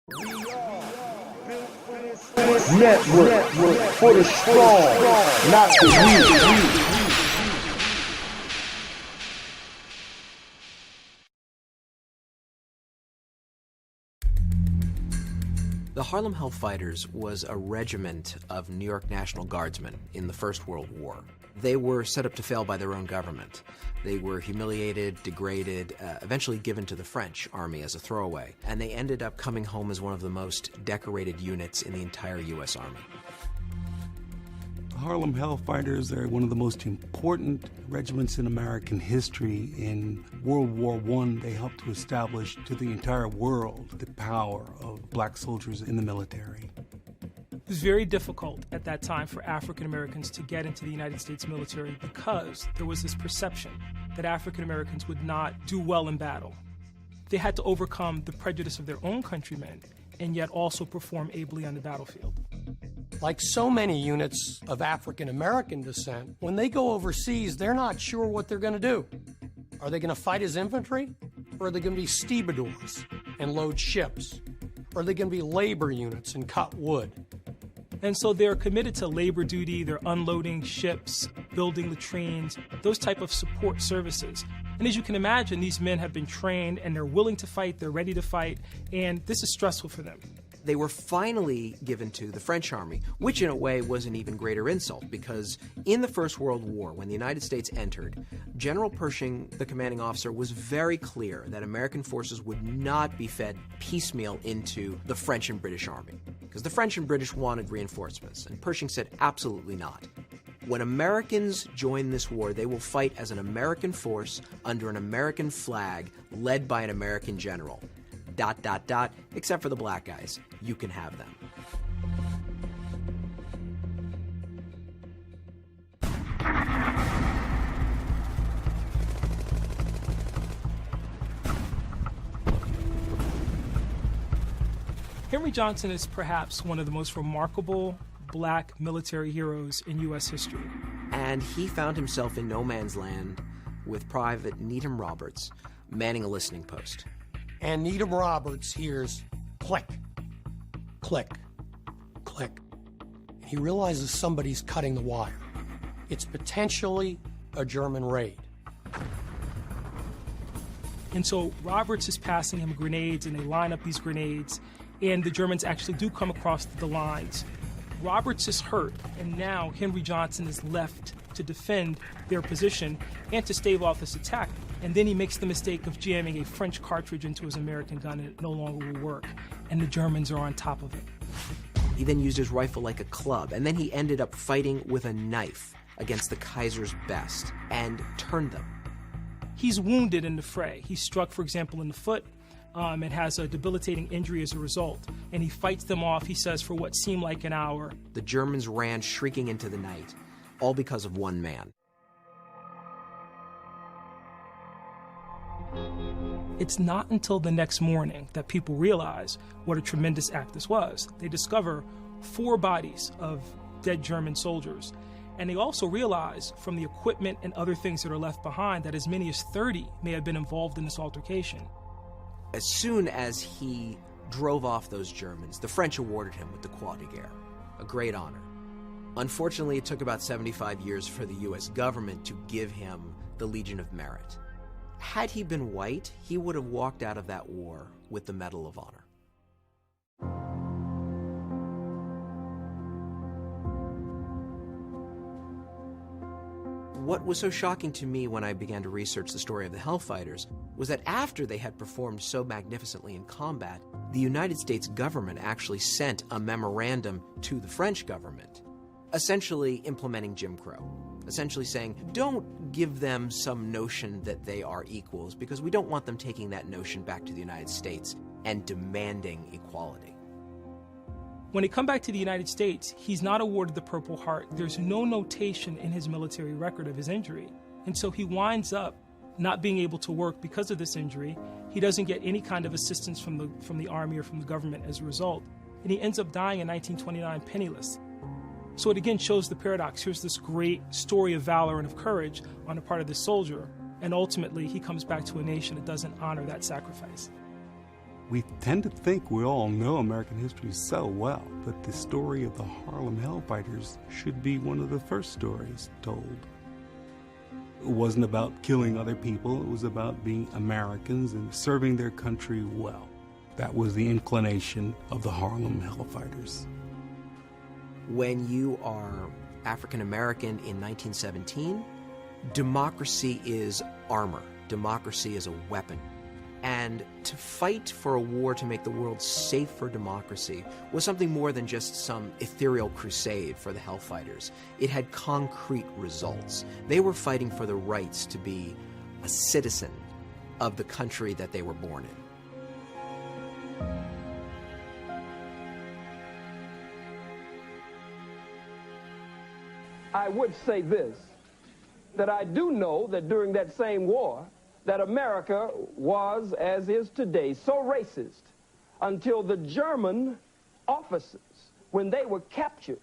Network for the strong, not the weak. The Harlem Hellfighters was a regiment of New York National Guardsmen in the First World War. They were set up to fail by their own government. They were humiliated, degraded, eventually given to the French army as a throwaway, and they ended up coming home as one of the most decorated units in the entire U.S. Army. The Harlem Hellfighters are one of the most important regiments in American history. In World War I, they helped to establish to the entire world the power of black soldiers in the military. It was very difficult at that time for African Americans to get into the United States military because there was this perception that African Americans would not do well in battle. They had to overcome the prejudice of their own countrymen and yet also perform ably on the battlefield. Like so many units of African American descent, when they go overseas, they're not sure what they're going to do. Are they going to fight as infantry? Or are they going to be stevedores and load ships? Or are they going to be labor units and cut wood? And so they're committed to labor duty, they're unloading ships, building latrines, those type of support services. And as you can imagine, these men have been trained and they're willing to fight, they're ready to fight, and this is stressful for them. They were finally given to the French army, which in a way was an even greater insult because in the First World War, when the United States entered, General Pershing, the commanding officer, was very clear that American forces would not be fed piecemeal into the French and British army because the French and British wanted reinforcements, and Pershing said absolutely not. When Americans join this war, they will fight as an American force under an American flag led by an American general. ... except for the black guys. You can have them. Henry Johnson is perhaps one of the most remarkable black military heroes in U.S. history. And he found himself in no man's land with Private Needham Roberts manning a listening post. And Needham Roberts hears click, click, click. And he realizes somebody's cutting the wire. It's potentially a German raid. And so Roberts is passing him grenades, and they line up these grenades, and the Germans actually do come across the lines. Roberts is hurt, and now Henry Johnson is left to defend their position and to stave off this attack. And then he makes the mistake of jamming a French cartridge into his American gun, and it no longer will work. And the Germans are on top of it. He then used his rifle like a club, and then he ended up fighting with a knife against the Kaiser's best and turned them. He's wounded in the fray. He's struck, for example, in the foot, and has a debilitating injury as a result. And he fights them off, he says, for what seemed like an hour. The Germans ran shrieking into the night, all because of one man. It's not until the next morning that people realize what a tremendous act this was. They discover 4 bodies of dead German soldiers. And they also realize from the equipment and other things that are left behind that as many as 30 may have been involved in this altercation. As soon as he drove off those Germans, the French awarded him with the Croix de Guerre, a great honor. Unfortunately, it took about 75 years for the U.S. government to give him the Legion of Merit. Had he been white, he would have walked out of that war with the Medal of Honor. What was so shocking to me when I began to research the story of the Hellfighters was that after they had performed so magnificently in combat, the United States government actually sent a memorandum to the French government, essentially implementing Jim Crow. Essentially saying, don't give them some notion that they are equals because we don't want them taking that notion back to the United States and demanding equality. When they come back to the United States, he's not awarded the Purple Heart. There's no notation in his military record of his injury. And so he winds up not being able to work because of this injury. He doesn't get any kind of assistance from the Army or from the government as a result. And he ends up dying in 1929 penniless. So it again shows the paradox. Here's this great story of valor and of courage on the part of this soldier, and ultimately he comes back to a nation that doesn't honor that sacrifice. We tend to think we all know American history so well, but the story of the Harlem Hellfighters should be one of the first stories told. It wasn't about killing other people, it was about being Americans and serving their country well. That was the inclination of the Harlem Hellfighters. When you are African American in 1917, democracy is armor. Democracy is a weapon. And to fight for a war to make the world safe for democracy was something more than just some ethereal crusade for the Hellfighters. It had concrete results. They were fighting for the rights to be a citizen of the country that they were born in. I would say this, that I do know that during that same war, that America was, as is today, so racist until the German officers, when they were captured,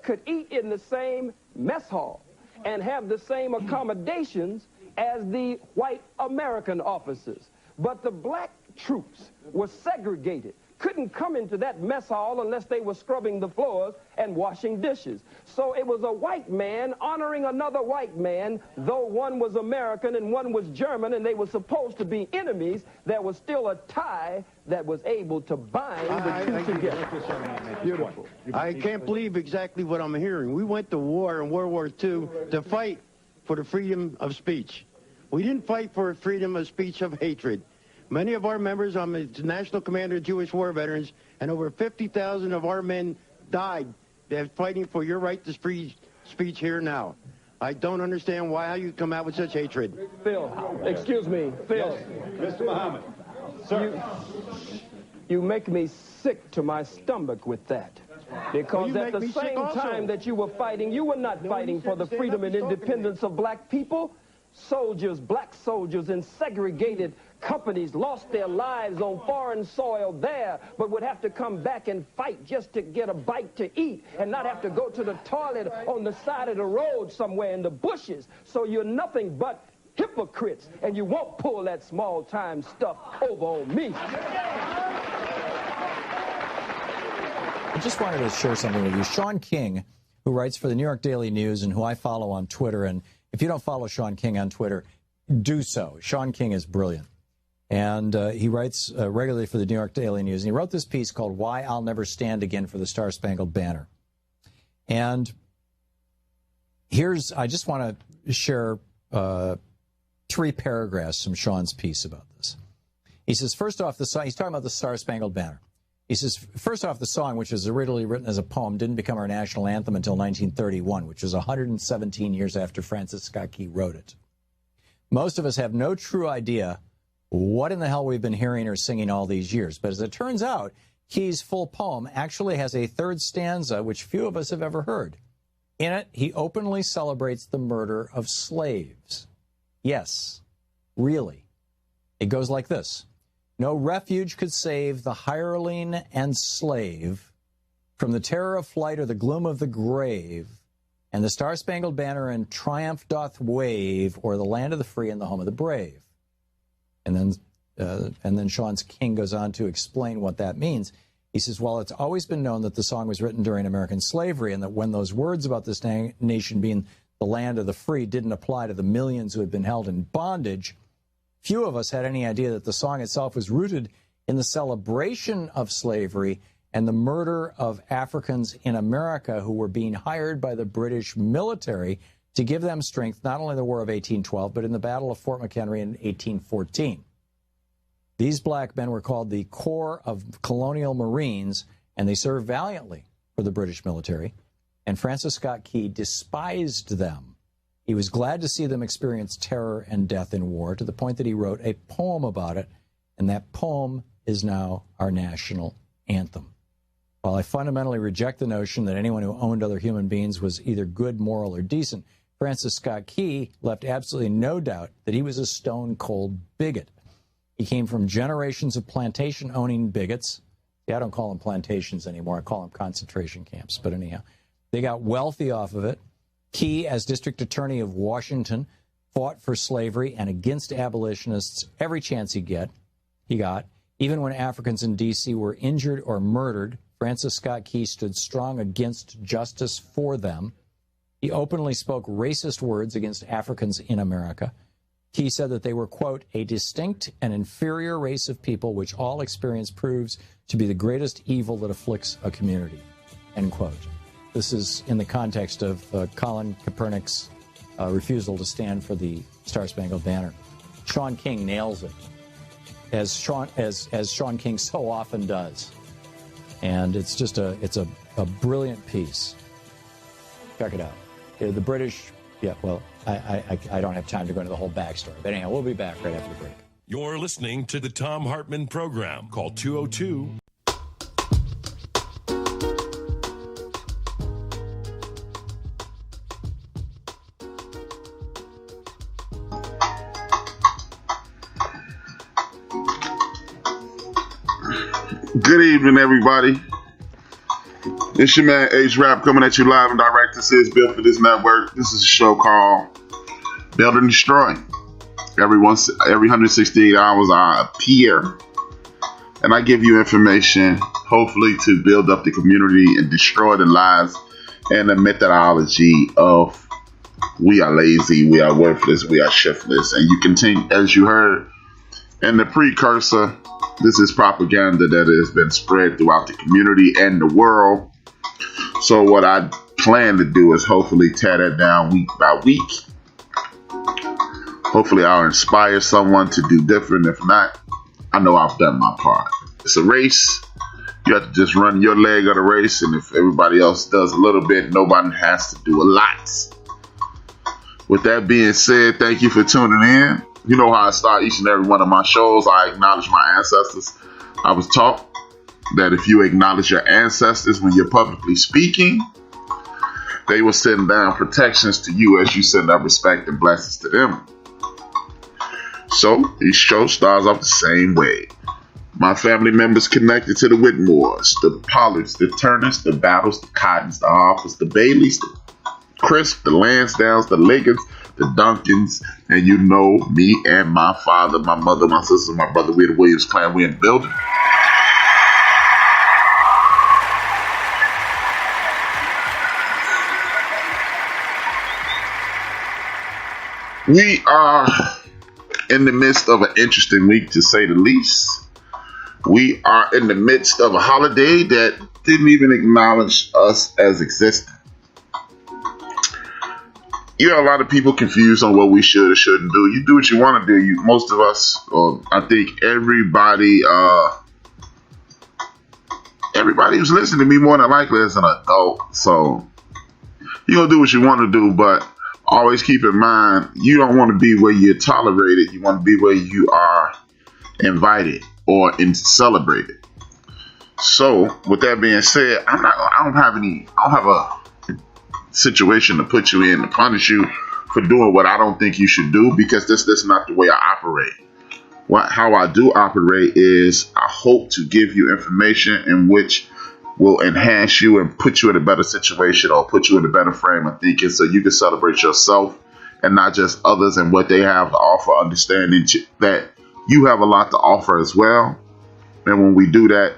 could eat in the same mess hall and have the same accommodations as the white American officers. But the black troops were segregated, couldn't come into that mess hall unless they were scrubbing the floors and washing dishes. So it was a white man honoring another white man, though one was American and one was German, and they were supposed to be enemies. There was still a tie that was able to bind the two together. Beautiful. I can't believe exactly what I'm hearing. We went to war in World War II to fight for the freedom of speech. We didn't fight for freedom of speech of hatred. Many of our members, I'm the National Commander of Jewish War Veterans, and over 50,000 of our men died fighting for your right to free speech here now. I don't understand how you come out with such hatred. Phil, excuse me, Phil. Yes. Mr. Muhammad. Sir. You make me sick to my stomach with that. Because at the same time that you were fighting, you were not fighting for the freedom and independence of black people. Soldiers, black soldiers in segregated companies lost their lives on foreign soil there, but would have to come back and fight just to get a bite to eat and not have to go to the toilet on the side of the road somewhere in the bushes. So you're nothing but hypocrites, and you won't pull that small-time stuff over on me. I just wanted to share something with you. Sean King, who writes for the New York Daily News and who I follow on Twitter, and if you don't follow Sean King on Twitter, do so. Sean King is brilliant. And he writes regularly for the New York Daily News. And he wrote this piece called Why I'll Never Stand Again for the Star-Spangled Banner. And I just want to share 3 paragraphs from Sean's piece about this. He says, first off, he's talking about the Star-Spangled Banner. He says, first off, the song, which was originally written as a poem, didn't become our national anthem until 1931, which was 117 years after Francis Scott Key wrote it. Most of us have no true idea what in the hell we've been hearing or singing all these years. But as it turns out, Key's full poem actually has a 3rd stanza, which few of us have ever heard. In it, he openly celebrates the murder of slaves. Yes, really. It goes like this. No refuge could save the hireling and slave from the terror of flight or the gloom of the grave, and the Star-Spangled Banner in triumph doth wave o'er the land of the free and the home of the brave. And then Sean King goes on to explain what that means. He says, while it's always been known that the song was written during American slavery and that when those words about this nation being the land of the free didn't apply to the millions who had been held in bondage, few of us had any idea that the song itself was rooted in the celebration of slavery and the murder of Africans in America who were being hired by the British military to give them strength, not only in the War of 1812, but in the Battle of Fort McHenry in 1814. These black men were called the Corps of Colonial Marines, and they served valiantly for the British military, and Francis Scott Key despised them. He was glad to see them experience terror and death in war, to the point that he wrote a poem about it, and that poem is now our national anthem. While I fundamentally reject the notion that anyone who owned other human beings was either good, moral, or decent, Francis Scott Key left absolutely no doubt that he was a stone-cold bigot. He came from generations of plantation-owning bigots. See, I don't call them plantations anymore. I call them concentration camps. But anyhow, they got wealthy off of it. Key, as District Attorney of Washington, fought for slavery and against abolitionists every chance he got. Even when Africans in D.C. were injured or murdered, Francis Scott Key stood strong against justice for them. He openly spoke racist words against Africans in America. Key said that they were, quote, a distinct and inferior race of people which all experience proves to be the greatest evil that afflicts a community, end quote. This is in the context of Colin Kaepernick's refusal to stand for the Star-Spangled Banner. Shaun King nails it, as Shaun King so often does. And it's just a brilliant piece. Check it out. The British, yeah, well, I don't have time to go into the whole backstory. But anyhow, we'll be back right after the break. You're listening to the Thom Hartmann Program. Call 202. Good evening, everybody. It's your man HRap coming at you live and direct. This is built for this network. This is a show called Build and Destroy. Every 168 hours I appear and I give you information, hopefully to build up the community and destroy the lies and the methodology of we are lazy, we are worthless, we are shiftless. And you continue, as you heard in the precursor, this is propaganda that has been spread throughout the community and the world. So what I plan to do is hopefully tear that down week by week. Hopefully I'll inspire someone to do different. If not, I know I've done my part. It's a race. You have to just run your leg of the race. And if everybody else does a little bit, nobody has to do a lot. With that being said, thank you for tuning in. You know how I start each and every one of my shows. I acknowledge my ancestors. I was taught that if you acknowledge your ancestors when you're publicly speaking, they will send down protections to you as you send up respect and blessings to them. So each show starts off the same way. My family members connected to the Whitmores, the Pollards, the Turners, the Battles, the Cottons, the Harpers, the Baileys, the Crisp, the Lansdowns, the Liggins, the Duncans, and you know me and my father, my mother, my sister, my brother. We're the Williams clan. We're in the building. We are in the midst of an interesting week, to say the least. We are in the midst of a holiday that didn't even acknowledge us as existing. You have a lot of people confused on what we should or shouldn't do. You do what you want to do. Most of us, or I think everybody who's listening to me more than likely is an adult. So you're going to do what you want to do, but always keep in mind, you don't want to be where you're tolerated. You want to be where you are invited or celebrated. So with that being said, I don't have a situation to put you in to punish you for doing what I don't think you should do, because this is not the way I operate. How I do operate is I hope to give you information in which will enhance you and put you in a better situation or put you in a better frame of thinking so you can celebrate yourself and not just others and what they have to offer, understanding that you have a lot to offer as well. And when we do that,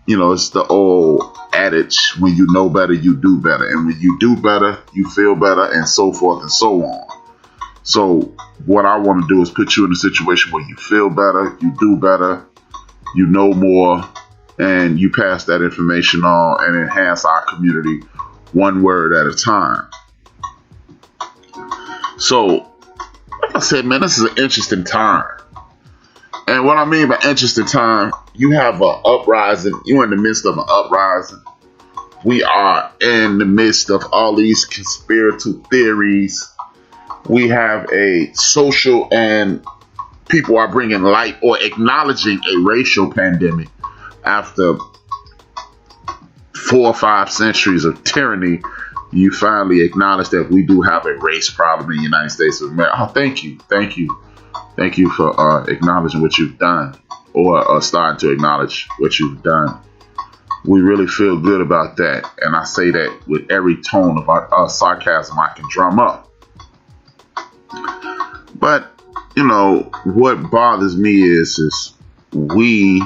you know, it's the old adage, when you know better, you do better. And when you do better, you feel better, and so forth and so on. So what I want to do is put you in a situation where you feel better, you do better, you know more, and you pass that information on and enhance our community one word at a time. So, like I said, man, this is an interesting time. And what I mean by interesting time, you have an uprising. You're in the midst of an uprising. We are in the midst of all these conspiracy theories. We have a social, and people are bringing light or acknowledging a racial pandemic after 4 or 5 centuries of tyranny. You finally acknowledge that we do have a race problem in the United States of America. Oh, thank you. Thank you for acknowledging what you've done, or starting to acknowledge what you've done. We really feel good about that. And I say that with every tone of sarcasm I can drum up. But, you know, what bothers me is we